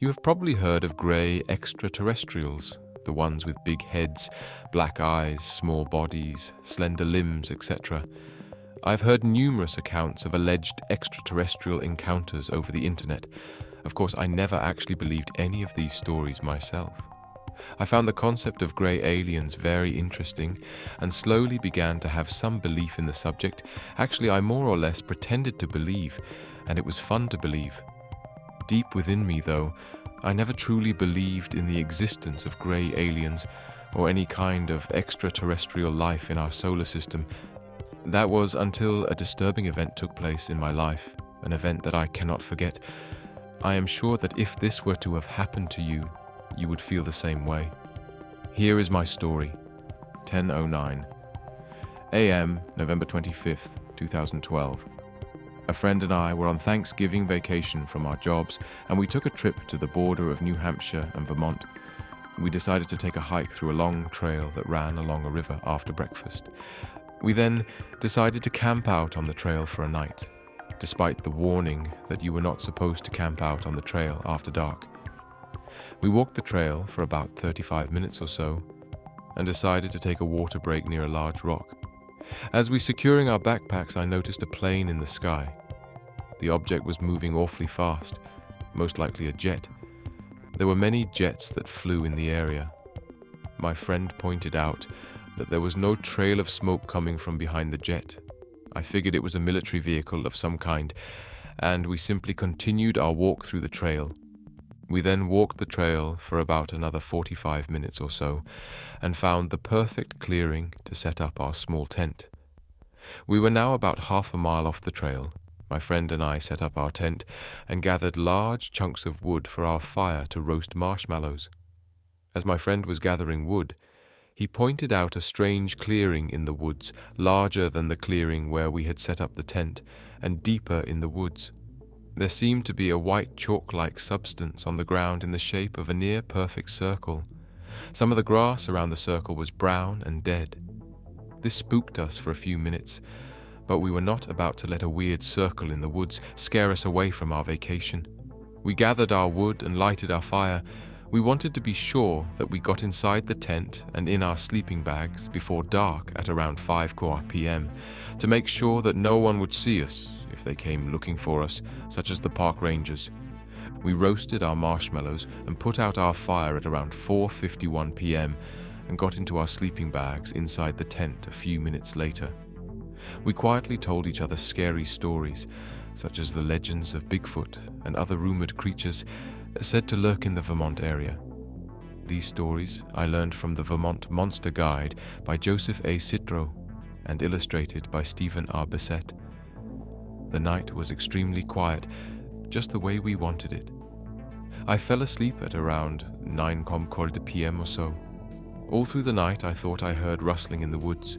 You have probably heard of grey extraterrestrials, the ones with big heads, black eyes, small bodies, slender limbs, etc. I've heard numerous accounts of alleged extraterrestrial encounters over the internet. Of course, I never actually believed any of these stories myself. I found the concept of grey aliens very interesting and slowly began to have some belief in the subject. Actually, I more or less pretended to believe, and it was fun to believe. Deep within me, though, I never truly believed in the existence of grey aliens or any kind of extraterrestrial life in our solar system. That was until a disturbing event took place in my life, an event that I cannot forget. I am sure that if this were to have happened to you, you would feel the same way. Here is my story. 10:09 a.m., November 25th, 2012. A friend and I were on Thanksgiving vacation from our jobs, and we took a trip to the border of New Hampshire and Vermont. We decided to take a hike through a long trail that ran along a river after breakfast. We then decided to camp out on the trail for a night, despite the warning that you were not supposed to camp out on the trail after dark. We walked the trail for about 35 minutes or so, and decided to take a water break near a large rock. As we were securing our backpacks, I noticed a plane in the sky. The object was moving awfully fast, most likely a jet. There were many jets that flew in the area. My friend pointed out that there was no trail of smoke coming from behind the jet. I figured it was a military vehicle of some kind, and we simply continued our walk through the trail. We then walked the trail for about another 45 minutes or so, and found the perfect clearing to set up our small tent. We were now about half a mile off the trail. My friend and I set up our tent and gathered large chunks of wood for our fire to roast marshmallows. As my friend was gathering wood, he pointed out a strange clearing in the woods, larger than the clearing where we had set up the tent, and deeper in the woods. There seemed to be a white chalk-like substance on the ground in the shape of a near-perfect circle. Some of the grass around the circle was brown and dead. This spooked us for a few minutes, but we were not about to let a weird circle in the woods scare us away from our vacation. We gathered our wood and lighted our fire. We wanted to be sure that we got inside the tent and in our sleeping bags before dark at around 5 p.m. to make sure that no one would see us if they came looking for us, such as the park rangers. We roasted our marshmallows and put out our fire at around 4:51 p.m. and got into our sleeping bags inside the tent a few minutes later. We quietly told each other scary stories, such as the legends of Bigfoot and other rumored creatures said to lurk in the Vermont area. These stories I learned from the Vermont Monster Guide by Joseph A. Citro and illustrated by Stephen R. Bissett. The night was extremely quiet, just the way we wanted it. I fell asleep at around 9 p.m. or so. All through the night I thought I heard rustling in the woods.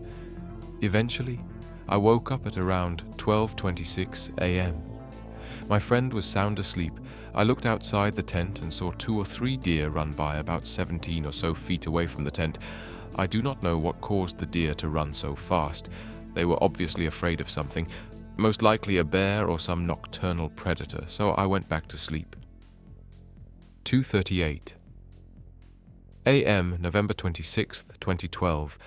Eventually, I woke up at around 12:26 a.m. My friend was sound asleep. I looked outside the tent and saw 2 or 3 deer run by about 17 or so feet away from the tent. I do not know what caused the deer to run so fast. They were obviously afraid of something, most likely a bear or some nocturnal predator, so I went back to sleep. 2:38 a.m., November 26th, 2012.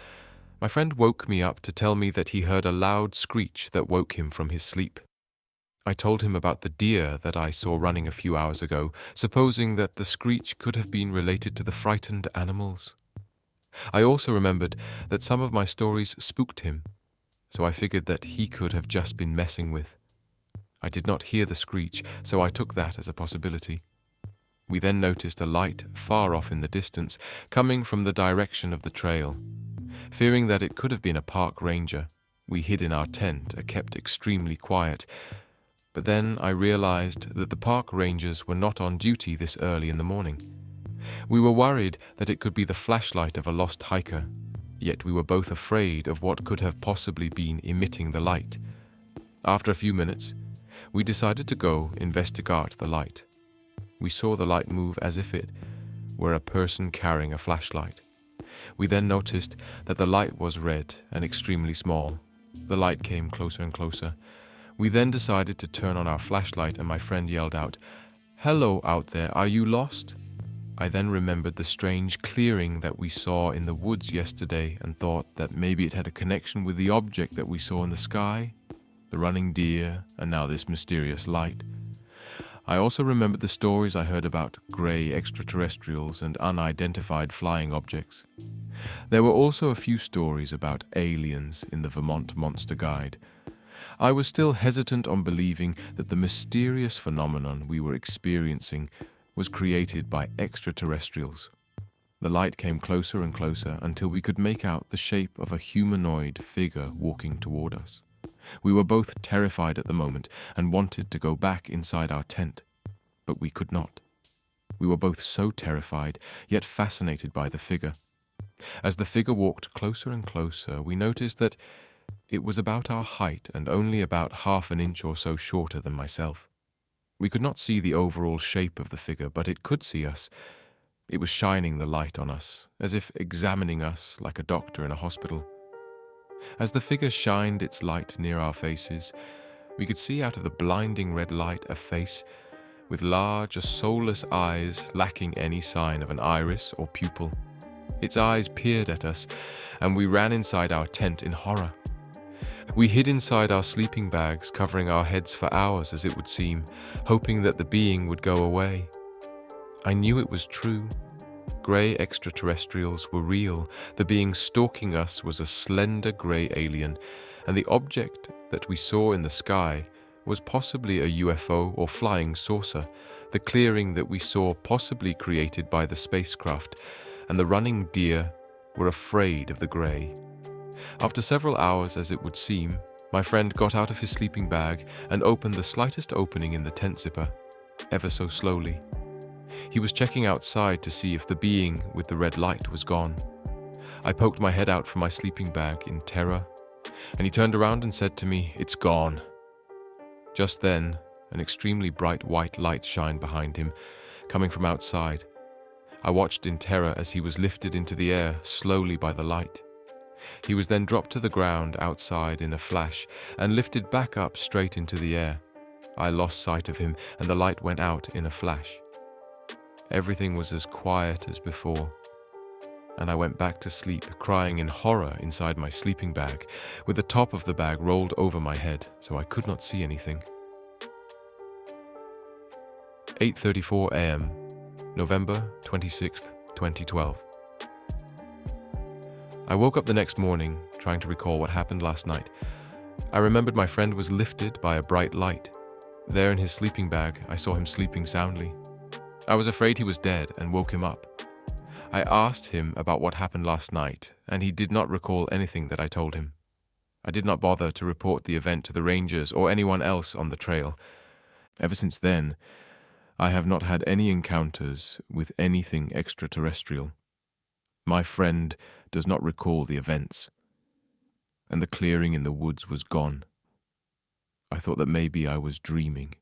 My friend woke me up to tell me that he heard a loud screech that woke him from his sleep. I told him about the deer that I saw running a few hours ago, supposing that the screech could have been related to the frightened animals. I also remembered that some of my stories spooked him, so I figured that he could have just been messing with. I did not hear the screech, so I took that as a possibility. We then noticed a light far off in the distance, coming from the direction of the trail. Fearing that it could have been a park ranger, we hid in our tent and kept extremely quiet. But then I realized that the park rangers were not on duty this early in the morning. We were worried that it could be the flashlight of a lost hiker, yet we were both afraid of what could have possibly been emitting the light. After a few minutes, we decided to go investigate the light. We saw the light move as if it were a person carrying a flashlight. We then noticed that the light was red and extremely small. The light came closer and closer. We then decided to turn on our flashlight and my friend yelled out, "Hello out there, are you lost?" I then remembered the strange clearing that we saw in the woods yesterday and thought that maybe it had a connection with the object that we saw in the sky, the running deer, and now this mysterious light. I also remembered the stories I heard about grey extraterrestrials and unidentified flying objects. There were also a few stories about aliens in the Vermont Monster Guide. I was still hesitant on believing that the mysterious phenomenon we were experiencing was created by extraterrestrials. The light came closer and closer until we could make out the shape of a humanoid figure walking toward us. We were both terrified at the moment and wanted to go back inside our tent, but we could not. We were both so terrified, yet fascinated by the figure. As the figure walked closer and closer, we noticed that it was about our height and only about half an inch or so shorter than myself. We could not see the overall shape of the figure, but it could see us. It was shining the light on us, as if examining us like a doctor in a hospital. As the figure shined its light near our faces, we could see out of the blinding red light a face with large, soulless eyes lacking any sign of an iris or pupil. Its eyes peered at us, and we ran inside our tent in horror. We hid inside our sleeping bags, covering our heads for hours, as it would seem, hoping that the being would go away. I knew it was true. Grey extraterrestrials were real. The being stalking us was a slender grey alien, and the object that we saw in the sky was possibly a UFO or flying saucer, the clearing that we saw possibly created by the spacecraft, and the running deer were afraid of the grey. After several hours, as it would seem, my friend got out of his sleeping bag and opened the slightest opening in the tent zipper, ever so slowly. He was checking outside to see if the being with the red light was gone. I poked my head out from my sleeping bag in terror, and he turned around and said to me, "It's gone." Just then, an extremely bright white light shined behind him, coming from outside. I watched in terror as he was lifted into the air slowly by the light. He was then dropped to the ground outside in a flash and lifted back up straight into the air. I lost sight of him, and the light went out in a flash. Everything was as quiet as before, and I went back to sleep, crying in horror inside my sleeping bag, with the top of the bag rolled over my head so I could not see anything. 8:34 a.m., November 26th, 2012. I woke up the next morning, trying to recall what happened last night. I remembered my friend was lifted by a bright light. There in his sleeping bag, I saw him sleeping soundly. I was afraid he was dead and woke him up. I asked him about what happened last night, and he did not recall anything that I told him. I did not bother to report the event to the rangers or anyone else on the trail. Ever since then, I have not had any encounters with anything extraterrestrial. My friend does not recall the events, and the clearing in the woods was gone. I thought that maybe I was dreaming,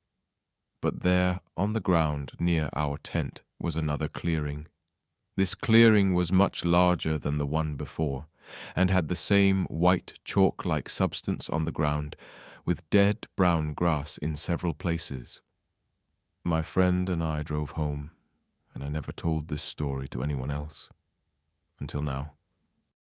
but there, on the ground near our tent, was another clearing. This clearing was much larger than the one before, and had the same white chalk-like substance on the ground, with dead brown grass in several places. My friend and I drove home, and I never told this story to anyone else. Until now.